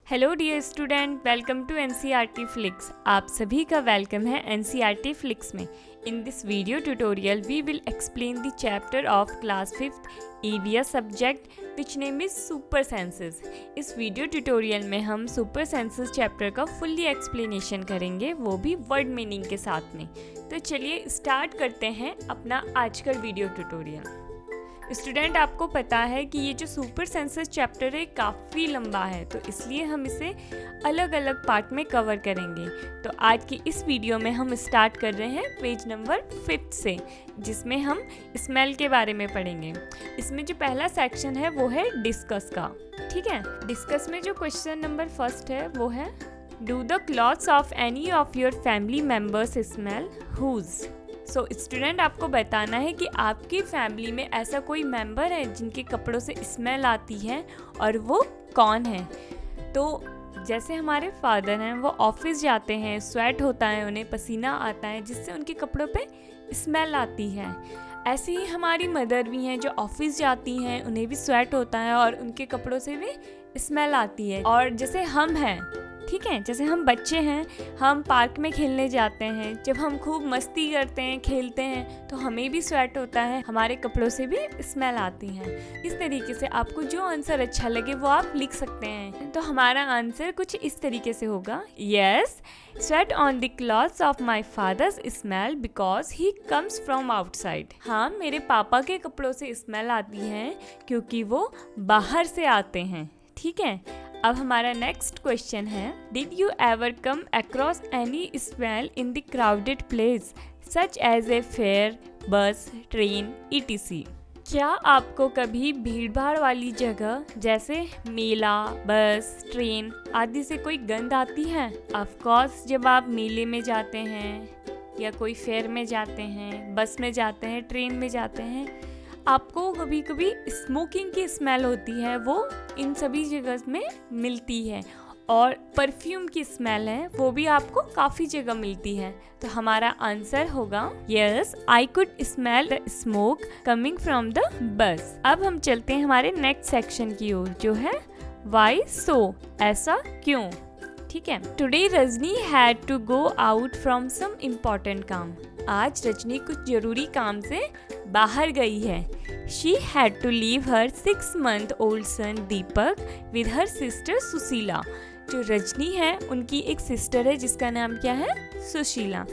Hello dear student, welcome to NCERT Flix. आप सभी का वेलकम है एनसीईआरटी फ्लिक्स में। In this video tutorial we will explain the chapter of class 5th EVS subject which name is super senses. इस video tutorial में हम super senses chapter का fully explanation करेंगे, वो भी वर्ड मीनिंग के साथ में। तो चलिए स्टार्ट करते हैं अपना आज का वीडियो ट्यूटोरियल। स्टूडेंट, आपको पता है कि ये जो सुपर सेंसेस चैप्टर है काफ़ी लंबा है, तो इसलिए हम इसे अलग अलग पार्ट में कवर करेंगे। तो आज की इस वीडियो में हम स्टार्ट कर रहे हैं पेज नंबर 5 से, जिसमें हम स्मेल के बारे में पढ़ेंगे। इसमें जो पहला सेक्शन है वो है डिस्कस का। ठीक है, डिस्कस में जो क्वेश्चन नंबर 1 है वो है do the clothes of any of your family members smell whose. So student, आपको बताना है कि आपकी फैमिली में ऐसा कोई मेंबर है जिनके कपड़ों से स्मेल आती है और वो कौन है। तो जैसे हमारे फादर हैं, वो ऑफिस जाते हैं, स्वेट होता है, उन्हें पसीना आता है जिससे उनके कपड़ों पे स्मेल आती है। ऐसे ही हमारी मदर भी हैं जो ऑफिस जाती हैं, उन्हें भी स्वेट होता है और उनके कपड़ों से भी स्मेल आती है। और जैसे हम हैं, ठीक है, जैसे हम बच्चे हैं, हम पार्क में खेलने जाते हैं, जब हम खूब मस्ती करते हैं, खेलते हैं, तो हमें भी स्वेट होता है, हमारे कपड़ों से भी स्मेल आती है। इस तरीके से आपको जो आंसर अच्छा लगे वो आप लिख सकते हैं। तो हमारा आंसर कुछ इस तरीके से होगा, yes, sweat on the clothes of my father's smell because he comes from outside. हाँ, मेरे पापा के कपड़ों से स्मेल आती है क्योंकि वो बाहर से आते हैं। ठीक है, अब हमारा नेक्स्ट क्वेश्चन है did you ever come across any smell in the crowded place such as a fair, bus, train, ETC। क्या आपको कभी भीड़ भाड़ वाली जगह जैसे मेला, बस, ट्रेन आदि से कोई गंध आती है? ऑफ कोर्स, जब आप मेले में जाते हैं या कोई फेयर में जाते हैं, बस में जाते हैं, ट्रेन में जाते हैं, आपको कभी कभी स्मोकिंग की स्मेल होती है, वो इन सभी जगह में मिलती है। और परफ्यूम की स्मेल है, वो भी आपको काफ़ी जगह मिलती है। तो हमारा आंसर होगा yes, I could smell the smoke coming from the bus. अब हम चलते हैं हमारे नेक्स्ट सेक्शन की ओर, जो है वाई सो, ऐसा क्यों। ठीक है, today Rajni had to go out from some important काम। आज रजनी कुछ जरूरी काम से बाहर गई है। She had to leave her 6 month old son Deepak with her sister Sushila. जो रजनी है, उनकी एक सिस्टर है जिसका नाम क्या है, सुशीला,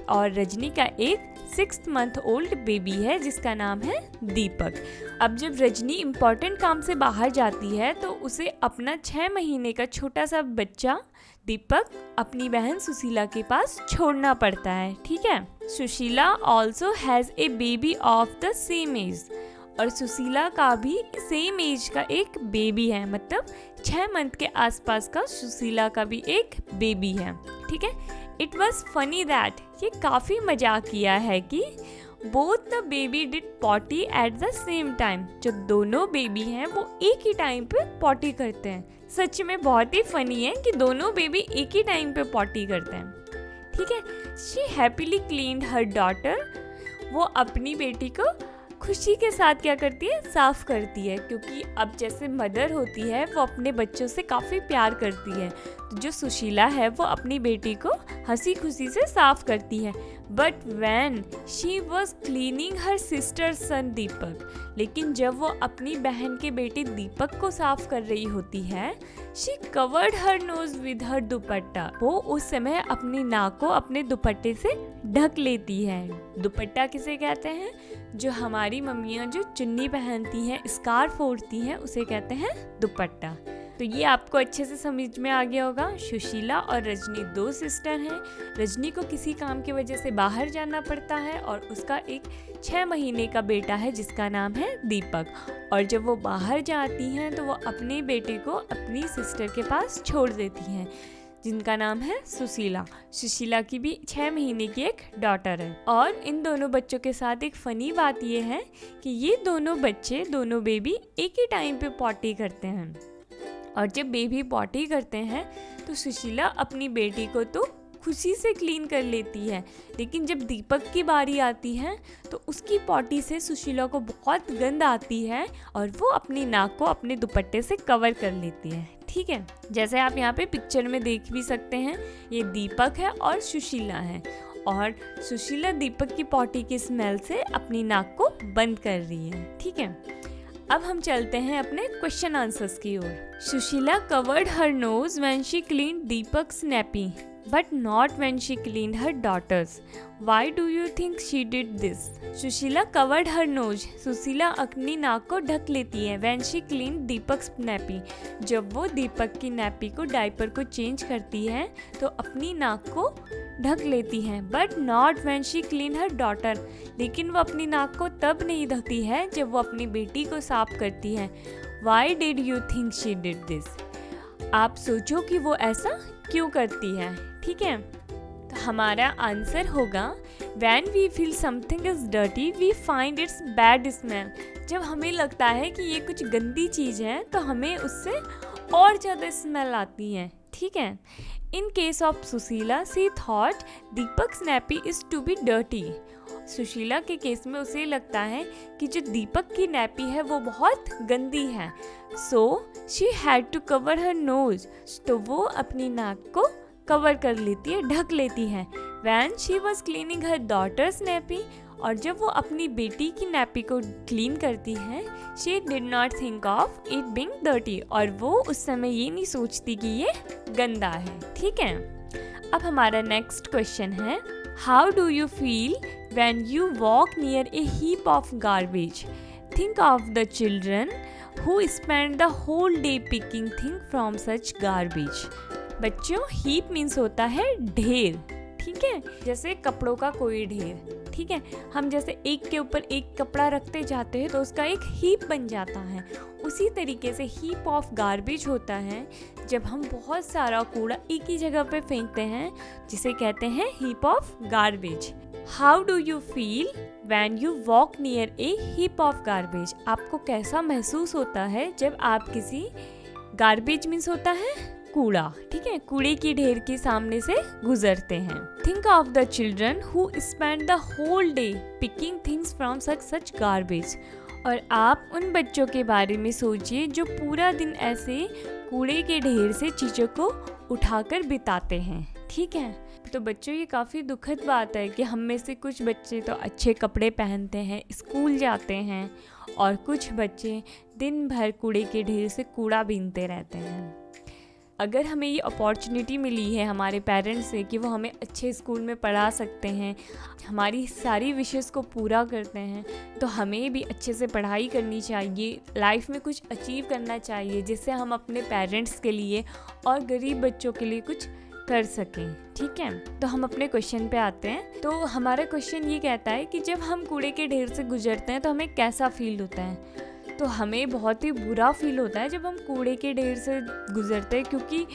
और रजनी का एक 6 month old बेबी है जिसका नाम है दीपक। अब जब रजनी इम्पोर्टेंट काम से बाहर जाती है तो उसे अपना 6 महीने का छोटा सा बच्चा दीपक अपनी बहन सुशीला के पास छोड़ना पड़ता है। ठीक है, Sushila also has a baby of the same age, और सुशीला का भी सेम एज का एक बेबी है, मतलब 6 month के आसपास का सुशीला का भी एक बेबी है। ठीक है, इट वॉज फनी दैट, ये काफ़ी मजाक किया है कि both the baby did potty at the same time. जो दोनों बेबी हैं वो एक ही टाइम पे पॉटी करते हैं। सच में बहुत ही फनी है कि दोनों बेबी एक ही टाइम पे पॉटी करते हैं। ठीक है, she happily cleaned her daughter, वो अपनी बेटी को खुशी के साथ क्या करती है, साफ करती है, क्योंकि अब जैसे मदर होती है वो अपने बच्चों से काफ़ी प्यार करती है। तो जो सुशीला है वो अपनी बेटी को हंसी खुशी से साफ करती है। But when she was cleaning her sister son Deepak, लेकिन जब वो अपनी बहन के बेटे दीपक को साफ कर रही होती है, she covered her knows with her दुपट्टा, वो उस समय अपनी नाक को अपने दुपट्टे से ढक लेती है। दुपट्टा किसे कहते हैं? जो हमारी मम्मियाँ जो चुन्नी पहनती हैं, स्कार्फ ओढ़ती हैं, उसे कहते हैं दुपट्टा। तो ये आपको अच्छे से समझ में आ गया होगा। सुशीला और रजनी 2 सिस्टर हैं। रजनी को किसी काम की वजह से बाहर जाना पड़ता है और उसका एक 6 महीने का बेटा है जिसका नाम है दीपक, और जब वो बाहर जाती हैं तो वो अपने बेटे को अपनी सिस्टर के पास छोड़ देती हैं जिनका नाम है सुशीला। सुशीला की भी 6 महीने की एक डॉटर है। और इन दोनों बच्चों के साथ एक फ़नी बात ये है कि ये दोनों बच्चे, दोनों बेबी एक ही टाइम पे पॉटी करते हैं, और जब बेबी पॉटी करते हैं तो सुशीला अपनी बेटी को तो खुशी से क्लीन कर लेती है, लेकिन जब दीपक की बारी आती है तो उसकी पॉटी से सुशीला को बहुत गंध आती है और वो अपनी नाक को अपने दुपट्टे से कवर कर लेती है। ठीक है। जैसे आप यहाँ पे पिक्चर में देख भी सकते हैं, ये दीपक है और सुशीला है, और सुशीला दीपक की पॉटी की स्मेल से अपनी नाक को बंद कर रही है। ठीक है, अब हम चलते हैं अपने क्वेश्चन आंसर्स की ओर। Sushila covered her nose when she cleaned Deepak's nappy but not when she cleaned her daughters. Why do you think she did this? Sushila covered her nose. Sushila अपनी नाक को ढक लेती है when she cleaned दीपक्स nappy. जब वो दीपक की नैपी को डायपर को चेंज करती है तो अपनी नाक को ढक लेती है, but not when she cleaned her daughter. लेकिन वो अपनी नाक को तब नहीं ढकती है जब वो अपनी बेटी को साफ करती है। Why did you think she did this? आप सोचो कि वो ऐसा क्यों करती है। ठीक है, तो हमारा आंसर होगा When we feel something is dirty, we find its bad smell. जब हमें लगता है कि ये कुछ गंदी चीज़ है तो हमें उससे और ज़्यादा स्मेल आती है। ठीक है, in case of Sushila she thought Deepak's nappy is to be dirty. Sushila के केस में उसे लगता है कि जो दीपक की नैपी है वो बहुत गंदी है, so she had to cover her nose. तो वो अपनी नाक को कवर कर लेती है, ढक लेती है. When she was cleaning her daughter's nappy, और जब वो अपनी बेटी की नैपी को क्लीन करती है, she did not think of it being dirty, और वो उस समय ये नहीं सोचती कि ये गंदा है. ठीक है, अब हमारा नेक्स्ट क्वेश्चन है, how do you feel when you walk near a heap of garbage? Think of the children who spend the whole day picking things from such garbage. बच्चों, heap means होता है ढेर. ठीक है, जैसे कपड़ों का कोई ढेर. ठीक है, हम जैसे एक के ऊपर एक कपड़ा रखते जाते हैं तो उसका एक हीप बन जाता है. उसी तरीके से हीप ऑफ गार्बेज होता है जब हम बहुत सारा कूड़ा एक ही जगह पे फेंकते हैं, जिसे कहते हैं heap of garbage. How do you feel when you walk near a heap of garbage? आपको कैसा महसूस होता है जब आप किसी गार्बेज मीन्स होता है कूड़ा, ठीक है, कूड़े की ढेर के सामने से गुजरते हैं. Think of the children who spend the whole day picking things from such garbage. और आप उन बच्चों के बारे में सोचिए जो पूरा दिन ऐसे कूड़े के ढेर से चीज़ों को उठाकर बिताते हैं. ठीक है, तो बच्चों ये काफ़ी दुखद बात है कि हम में से कुछ बच्चे तो अच्छे कपड़े पहनते हैं, स्कूल जाते हैं, और कुछ बच्चे दिन भर कूड़े के ढेर से कूड़ा बीनते रहते हैं. अगर हमें ये अपॉर्चुनिटी मिली है हमारे पेरेंट्स से कि वो हमें अच्छे स्कूल में पढ़ा सकते हैं, हमारी सारी विशेस को पूरा करते हैं, तो हमें भी अच्छे से पढ़ाई करनी चाहिए, लाइफ में कुछ अचीव करना चाहिए, जिससे हम अपने पेरेंट्स के लिए और गरीब बच्चों के लिए कुछ कर सकें. ठीक है, तो हम अपने क्वेश्चन पे आते हैं. तो हमारा क्वेश्चन ये कहता है कि जब हम कूड़े के ढेर से गुजरते हैं तो हमें कैसा फील होता है? तो हमें बहुत ही बुरा फील होता है जब हम कूड़े के ढेर से गुजरते हैं, क्योंकि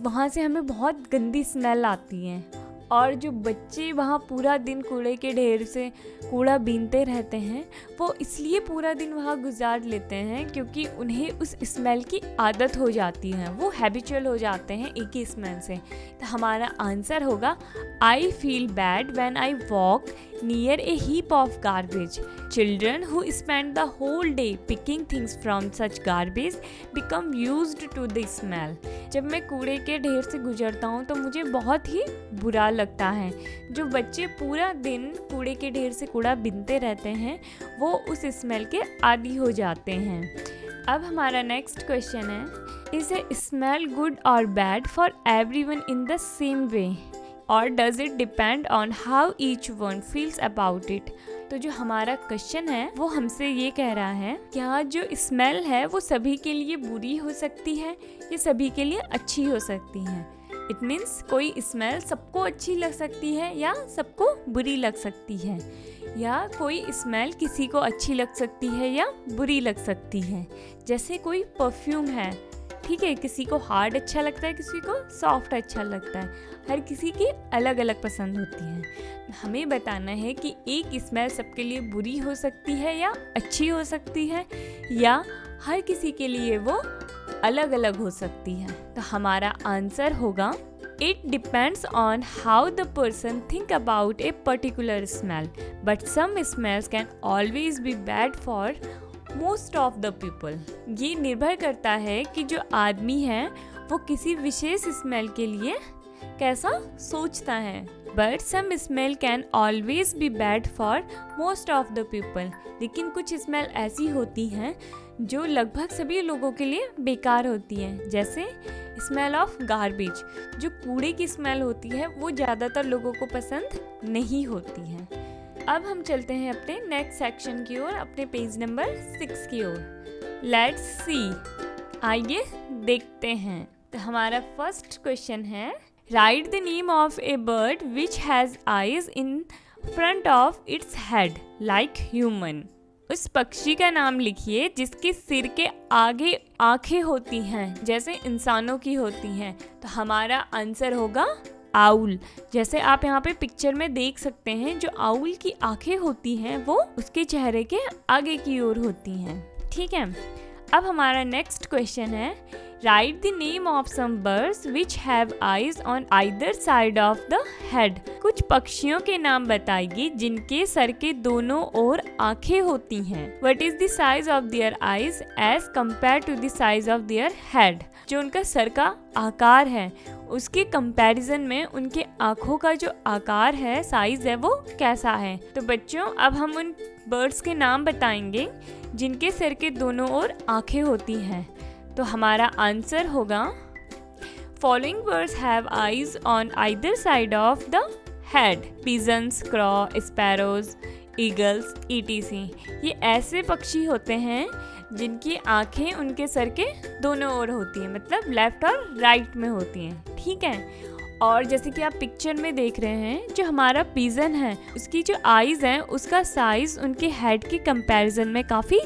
वहाँ से हमें बहुत गंदी स्मेल आती है. और जो बच्चे वहाँ पूरा दिन कूड़े के ढेर से कूड़ा बीनते रहते हैं, वो इसलिए पूरा दिन वहाँ गुजार लेते हैं क्योंकि उन्हें उस स्मेल की आदत हो जाती है, वो हैबिचुअल हो जाते हैं एक ही स्मेल से. तो हमारा आंसर होगा, I feel bad when I walk near a heap of garbage. Children who spend the whole day picking things from such garbage become used to the smell. जब मैं कूड़े के ढेर से गुजरता हूँ तो मुझे बहुत ही बुरा लगता है. जो बच्चे पूरा दिन कूड़े के ढेर से कूड़ा बीनते रहते हैं, वो उस स्मेल के आदी हो जाते हैं. अब हमारा नेक्स्ट क्वेश्चन है, इज ए स्मेल गुड और bad for everyone in the same way, और does it depend on how each one feels about it? तो जो हमारा क्वेश्चन है वो हमसे ये कह रहा है, क्या जो स्मेल है वो सभी के लिए बुरी हो सकती है या सभी के लिए अच्छी हो सकती है? इट मीन्स कोई स्मेल सबको अच्छी लग सकती है या सबको बुरी लग सकती है, या कोई स्मेल किसी को अच्छी लग सकती है या बुरी लग सकती है. जैसे कोई परफ्यूम है, ठीक है, किसी को हार्ड अच्छा लगता है, किसी को सॉफ्ट अच्छा लगता है, हर किसी की अलग अलग पसंद होती है. हमें बताना है कि एक स्मेल सबके लिए बुरी हो सकती है या अच्छी हो सकती है, या हर किसी के लिए वो अलग अलग हो सकती है. तो हमारा आंसर होगा, it depends on how the person think about a particular smell, but some smells can always be bad for most of the people. ये निर्भर करता है कि जो आदमी है वो किसी विशेष स्मेल के लिए कैसा सोचता है। But some smell can always be bad for most of the people. लेकिन कुछ स्मेल ऐसी होती हैं जो लगभग सभी लोगों के लिए बेकार होती हैं, जैसे स्मेल ऑफ गार्बेज। जो कूड़े की स्मेल होती है वो ज़्यादातर लोगों को पसंद नहीं होती है। अब हम चलते हैं अपने नेक्स्ट सेक्शन की ओर, अपने पेज नंबर 6 की ओर। लेट्स सी, आइए देखते हैं। तो हमारा फर्स्ट क्वेश्चन है, write the name of A bird which has eyes in front of its head like human. उस पक्षी का नाम लिखिए जिसके सिर के आगे आंखें होती हैं जैसे इंसानों की होती हैं। तो हमारा आंसर होगा आउल। जैसे आप यहाँ पे पिक्चर में देख सकते हैं, जो आउल की आंखें होती हैं वो उसके चेहरे के आगे की ओर होती हैं। ठीक है, अब हमारा नेक्स्ट क्वेश्चन है, write the name of some birds which have eyes on either side of the head. कुछ पक्षियों के नाम बताइए जिनके सर के दोनों ओर आंखें होती हैं। What is the size of their eyes as compare to the size of their head. जो उनका सर का आकार है उसके कंपैरिजन में उनके आँखों का जो आकार है, साइज है, वो कैसा है। तो बच्चों अब हम उन बर्ड्स के नाम बताएंगे जिनके सर के दोनों ओर आंखें होती हैं। तो हमारा आंसर होगा, following birds have eyes on either side of the head, pigeons, crow, sparrows, eagles, ETC। ये ऐसे पक्षी होते हैं जिनकी आंखें उनके सर के दोनों ओर होती हैं, मतलब लेफ्ट और राइट में होती हैं। ठीक है, और जैसे कि आप पिक्चर में देख रहे हैं, जो हमारा पिजन है उसकी जो आइज़ हैं उसका साइज़ उनके हेड के कंपैरिजन में काफ़ी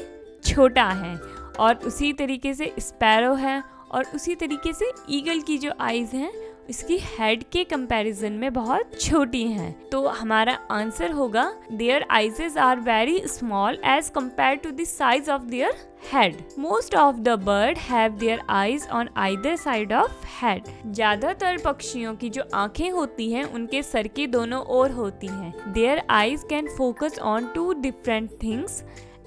छोटा है, और उसी तरीके से स्पैरो है, और उसी तरीके से ईगल की जो आइज़ हैं इसकी हेड के कंपैरिजन में बहुत छोटी हैं। तो हमारा आंसर होगा, their eyes are very small as compare to the size of their head. Most of the bird have their eyes on either side of head. ज्यादातर पक्षियों की जो आंखें होती हैं उनके सर के दोनों ओर होती हैं। Their eyes can focus on 2 different things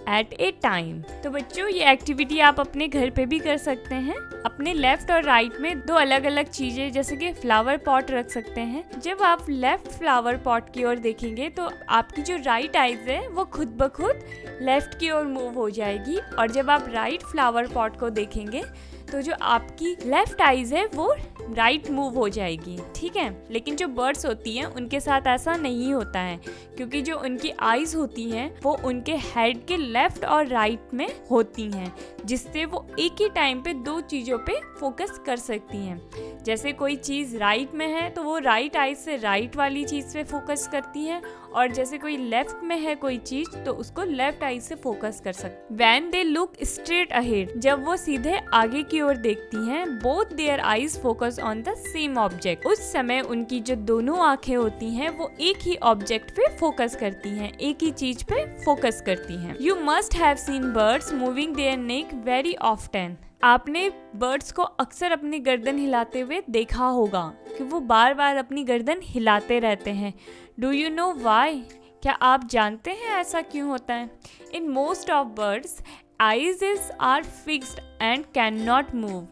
at A time. तो बच्चों ये एक्टिविटी आप अपने घर पे भी कर सकते हैं। अपने लेफ्ट और राइट में 2 अलग अलग चीजें जैसे कि फ्लावर पॉट रख सकते हैं। जब आप लेफ्ट फ्लावर पॉट की ओर देखेंगे तो आपकी जो राइट आइज है वो खुद ब खुद लेफ्ट की ओर मूव हो जाएगी, और जब आप राइट फ्लावर पॉट को देखेंगे तो जो आपकी लेफ्ट आइज है वो राइट मूव हो जाएगी। ठीक है, लेकिन जो बर्ड्स होती हैं उनके साथ ऐसा नहीं होता है, क्योंकि जो उनकी आइज होती हैं वो उनके हेड के लेफ्ट और राइट में होती हैं, जिससे वो एक ही टाइम पे 2 चीज़ों पे फोकस कर सकती हैं। जैसे कोई चीज़ राइट में है तो वो राइट आइज से राइट वाली चीज़ पे फोकस करती है, और जैसे कोई लेफ्ट में है कोई चीज़ तो उसको लेफ्ट आइज से फोकस कर सकती। When they look straight ahead, जब वो सीधे आगे की ओर देखती हैं, both their eyes focus on the same object. उस समय उनकी जो दोनों आंखें होती हैं वो एक ही ऑब्जेक्ट पे फोकस करती हैं, एक ही चीज पे फोकस करती हैं। You must have seen birds moving their neck very often. आपने बर्ड्स को अक्सर अपनी गर्दन हिलाते हुए देखा होगा कि वो बार बार अपनी गर्दन हिलाते रहते हैं। Do you know why? क्या आप जानते हैं ऐसा क्यों होता है? In most of birds eyes are fixed and can not move.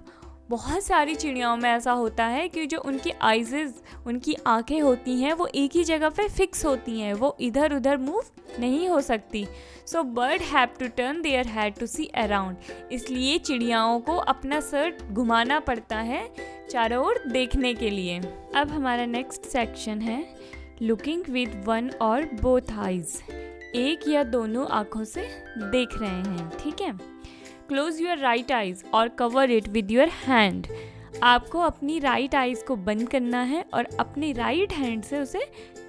बहुत सारी चिड़ियाओं में ऐसा होता है कि जो उनकी आइजेस, उनकी आंखें होती हैं वो एक ही जगह पे फिक्स होती हैं, वो इधर उधर मूव नहीं हो सकती। So bird have to turn their head to see around. इसलिए चिड़ियाओं को अपना सर घुमाना पड़ता है चारों ओर देखने के लिए। अब हमारा नेक्स्ट सेक्शन है लुकिंग विद वन और बोथ आइज। एक या दोनों आँखों से देख रहे हैं। ठीक है, क्लोज योर राइट आइज और cover it with your hand. आपको अपनी राइट आइज को बंद करना है और अपनी राइट हैंड से उसे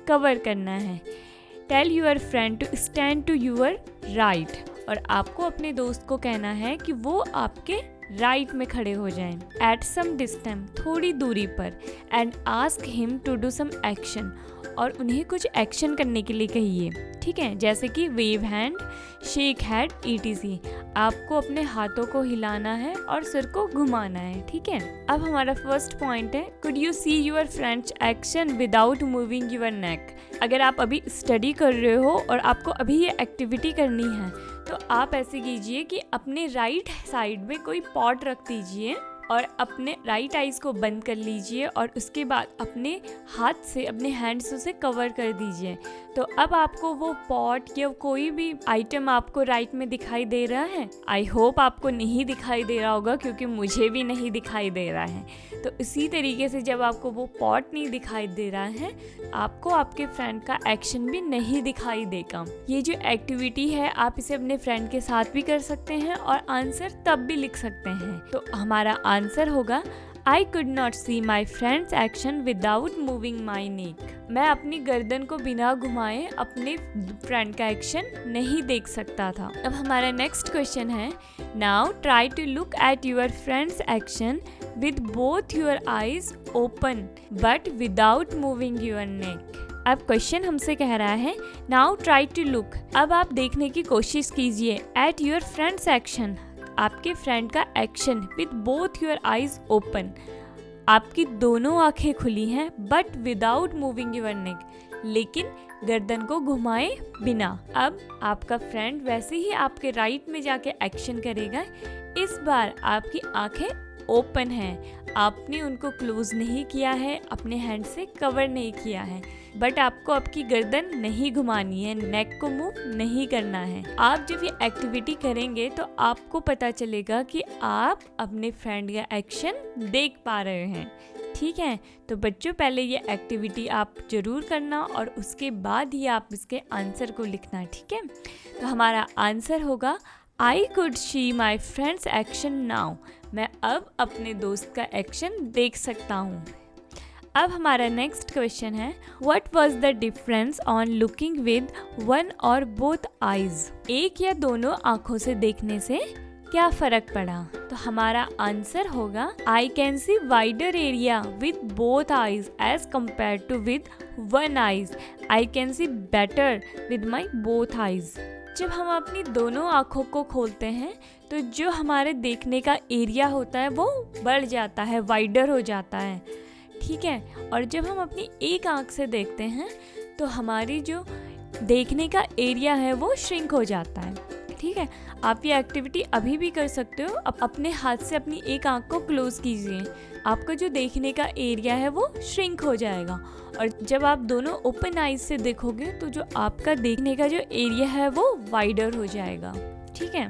कवर करना है। Tell your friend to stand to your right, और आपको अपने दोस्त को कहना है कि वो आपके राइट में खड़े हो जाएं। एट सम डिस्टेंस, थोड़ी दूरी पर। And ask him to do some action, और उन्हें कुछ एक्शन करने के लिए कहिए। ठीक है, जैसे कि wave hand, shake hand, ETC। आपको अपने हाथों को हिलाना है और सिर को घुमाना है। ठीक है, अब हमारा फर्स्ट पॉइंट है, could you see your friends action without moving your neck. अगर आप अभी स्टडी कर रहे हो और आपको अभी ये एक्टिविटी करनी है तो आप ऐसे कीजिए कि अपने राइट साइड में कोई पॉट रख दीजिए और अपने राइट आइज को बंद कर लीजिए और उसके बाद अपने हाथ से, अपने हैंड से उसे कवर कर दीजिए। तो अब आपको वो पॉट या कोई भी आइटम आपको राइट में दिखाई दे रहा है। आई होप आपको नहीं दिखाई दे रहा होगा, क्योंकि मुझे भी नहीं दिखाई दे रहा है। तो इसी तरीके से जब आपको वो पॉट नहीं दिखाई दे रहा है, आपको आपके फ्रेंड का एक्शन भी नहीं दिखाई देगा। ये जो एक्टिविटी है आप इसे अपने फ्रेंड के साथ भी कर सकते हैं और आंसर तब भी लिख सकते हैं। तो हमारा आंसर होगा I could not see my friend's action without moving my neck. मैं अपनी गर्दन को बिना घुमाए अपने फ्रेंड का एक्शन नहीं देख सकता था। अब हमारा नेक्स्ट क्वेश्चन है, Now try to look at your friend's action with both your eyes open but without moving your neck. अब क्वेश्चन हमसे कह रहा है नाउ ट्राई टू लुक, अब आप देखने की कोशिश कीजिए एट योर फ्रेंड्स एक्शन, आपके फ्रेंड का action with both your eyes open, आपकी दोनों आंखें खुली हैं but without moving your neck, लेकिन गर्दन को घुमाए बिना। अब आपका फ्रेंड वैसे ही आपके राइट में जाके एक्शन करेगा, इस बार आपकी आंखें ओपन है, आपने उनको क्लोज नहीं किया है, अपने हैंड से कवर नहीं किया है, बट आपको आपकी गर्दन नहीं घुमानी है, नेक को मूव नहीं करना है। आप जब ये एक्टिविटी करेंगे तो आपको पता चलेगा कि आप अपने फ्रेंड का एक्शन देख पा रहे हैं। ठीक है, तो बच्चों पहले ये एक्टिविटी आप जरूर करना और उसके बाद ही आप इसके आंसर को लिखना। ठीक है, तो हमारा आंसर होगा I could see my friend's action now. मैं अब अपने दोस्त का एक्शन देख सकता हूँ। अब हमारा नेक्स्ट क्वेश्चन है, What was the difference on looking with one or both eyes? एक या दोनों आँखों से देखने से क्या फर्क पड़ा? तो हमारा आंसर होगा I can see wider area with both eyes as compared to with one eyes. I can see better with my both eyes. जब हम अपनी दोनों आँखों को खोलते हैं तो जो हमारे देखने का एरिया होता है वो बढ़ जाता है, वाइडर हो जाता है। ठीक है, और जब हम अपनी एक आँख से देखते हैं तो हमारी जो देखने का एरिया है वो श्रिंक हो जाता है। ठीक है, आप ये एक्टिविटी अभी भी कर सकते हो। अपने हाथ से अपनी एक आँख को क्लोज कीजिए, आपका जो देखने का एरिया है वो श्रिंक हो जाएगा, और जब आप दोनों ओपन आइज से देखोगे तो जो आपका देखने का जो एरिया है वो वाइडर हो जाएगा। ठीक है,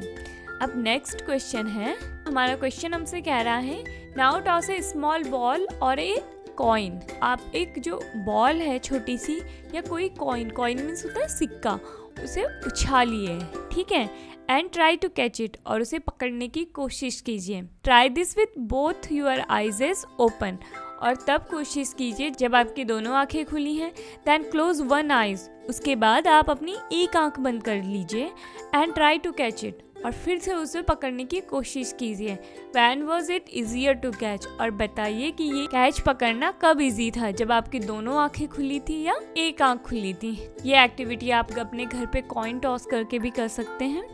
अब नेक्स्ट क्वेश्चन है, हमारा क्वेश्चन हमसे कह रहा है नाउ टॉस ए स्मॉल बॉल और ए कॉइन। आप एक जो बॉल है छोटी सी या कोई कॉइन, कॉइन मीन्स होता है सिक्का, उसे उछालिए। ठीक है, and try to catch it, और उसे पकड़ने की कोशिश कीजिए। Try this with both your eyes open, और तब कोशिश कीजिए जब आपकी दोनों आंखें खुली हैं। देन क्लोज वन आइज, उसके बाद आप अपनी एक आंख बंद कर लीजिए। And try to catch it, और फिर से उसे पकड़ने की कोशिश कीजिए। When was it easier to catch? और बताइए कि ये कैच पकड़ना कब इजी था, जब आपकी दोनों आंखें खुली थी या एक आंख खुली थी। ये एक्टिविटी आप अपने घर पे कॉइन टॉस करके भी कर सकते हैं,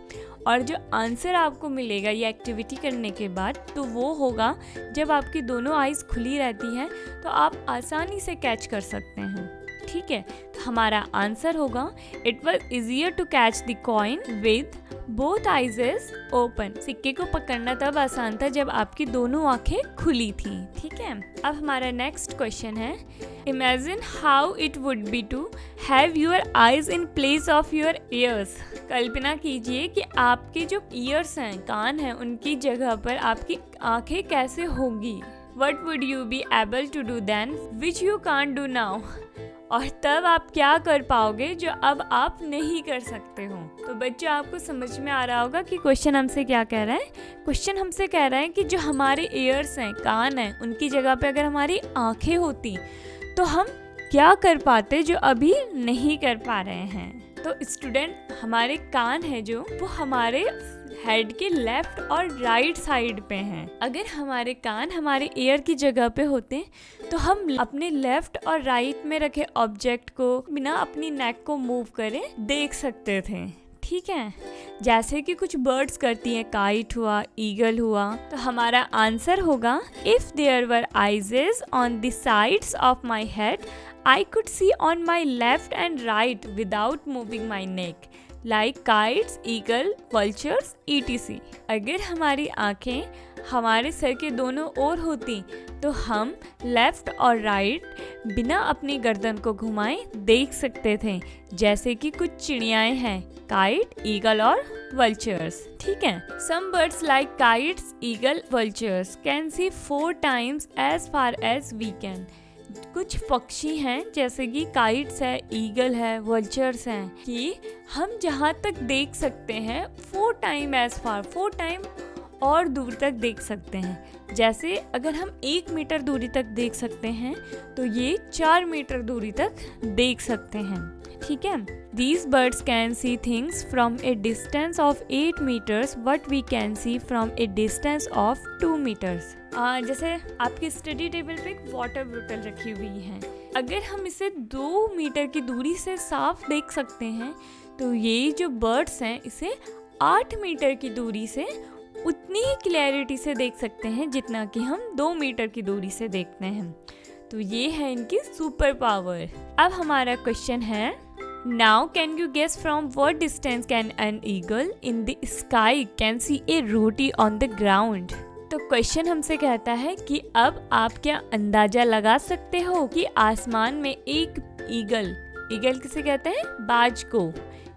और जो आंसर आपको मिलेगा ये एक्टिविटी करने के बाद तो वो होगा जब आपकी दोनों आइज खुली रहती हैं तो आप आसानी से कैच कर सकते हैं। ठीक है, तो हमारा आंसर होगा it was easier to catch the coin with both eyes open. सिक्के को पकड़ना तब आसान था जब आपकी दोनों आंखें खुली थी। ठीक है, अब हमारा नेक्स्ट क्वेश्चन है, imagine how it would be to have your eyes in place of your ears. कल्पना कीजिए कि आपके जो ईयर्स हैं, कान हैं, उनकी जगह पर आपकी आंखें कैसे होगी। What would you be able to do then which you can't do now? और तब आप क्या कर पाओगे जो अब आप नहीं कर सकते हो। तो बच्चों आपको समझ में आ रहा होगा कि क्वेश्चन हमसे क्या कह रहा है। क्वेश्चन हमसे कह रहा है कि जो हमारे ईयर्स हैं, कान हैं, उनकी जगह पे अगर हमारी आंखें होती तो हम क्या कर पाते जो अभी नहीं कर पा रहे हैं। तो स्टूडेंट, हमारे कान है जो वो हमारे हेड के लेफ्ट और राइट साइड पे हैं। अगर हमारे कान हमारे ईयर की जगह पे होते तो हम अपने लेफ्ट और राइट में रखे ऑब्जेक्ट को बिना अपनी नेक को मूव करे देख सकते थे। ठीक है, जैसे कि कुछ बर्ड्स करती हैं, काइट हुआ, ईगल हुआ। तो हमारा आंसर होगा if there were eyes on the sides of my head I could see on my left and right without moving my neck. Like kites, eagle, vultures, etc. अगर हमारी आंखें हमारे सर के दोनों ओर होती तो हम लेफ्ट और राइट बिना अपनी गर्दन को घुमाए देख सकते थे, जैसे कि कुछ चिड़ियाएं हैं, काइट, ईगल और वल्चर्स। ठीक है। Some birds like kites, eagle, vultures can see 4 times as far as we can. कुछ पक्षी हैं जैसे कि काइट्स है, ईगल है, वल्चर्स हैं कि हम जहाँ तक देख सकते हैं 4 times as far, 4 times और दूर तक देख सकते हैं। जैसे अगर हम 1 मीटर दूरी तक देख सकते हैं तो ये 4 मीटर दूरी तक देख सकते हैं। ठीक है। These birds can see things from a distance of 8 meters what we can see from a distance of 2 meters. जैसे आपके स्टडी टेबल पे एक वाटर बोतल रखी हुई है, अगर हम इसे 2 मीटर की दूरी से साफ देख सकते हैं तो ये जो बर्ड्स हैं इसे 8 मीटर की दूरी से उतनी ही क्लैरिटी से देख सकते हैं जितना कि हम 2 मीटर की दूरी से देखते हैं। तो ये है इनकी सुपर पावर। अब हमारा क्वेश्चन है, now can you guess from what distance can an eagle in the sky can see a roti on the ground. तो क्वेश्चन हमसे कहता है कि अब आप क्या अंदाजा लगा सकते हो कि आसमान में एक ईगल किसे कहते हैं, बाज को,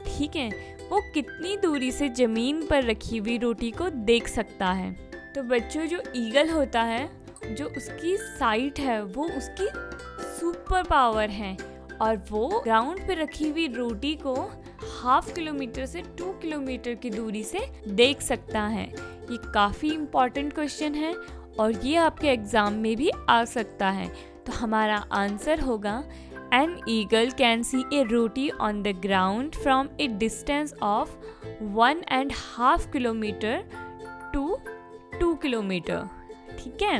ठीक है, वो कितनी दूरी से जमीन पर रखी हुई रोटी को देख सकता है। तो बच्चों, जो ईगल होता है, जो उसकी साइट है वो उसकी सुपर पावर है और वो ग्राउंड पे रखी हुई रोटी को 1/2 किलोमीटर से 2 किलोमीटर की दूरी से देख सकता है। ये काफ़ी इम्पॉर्टेंट क्वेश्चन है और ये आपके एग्ज़ाम में भी आ सकता है। तो हमारा आंसर होगा, An eagle can see a roti on the ground from a distance of 1.5 kilometer to 2 kilometer. ठीक है।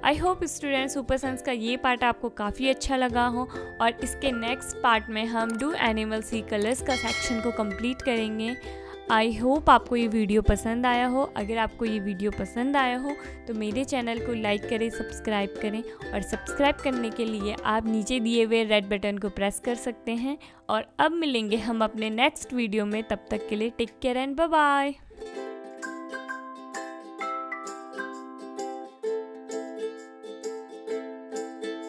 I hope students super sense का ये पार्ट आपको काफ़ी अच्छा लगा हो और इसके नेक्स्ट पार्ट में हम डू एनिमल सी कलर्स का सेक्शन को कंप्लीट करेंगे। आई होप आपको ये वीडियो पसंद आया हो। अगर आपको ये वीडियो पसंद आया हो तो मेरे चैनल को लाइक करें, सब्सक्राइब करें और सब्सक्राइब करने के लिए आप नीचे दिए हुए रेड बटन को प्रेस कर सकते हैं। और अब मिलेंगे हम अपने नेक्स्ट वीडियो में, तब तक के लिए take care and bye bye.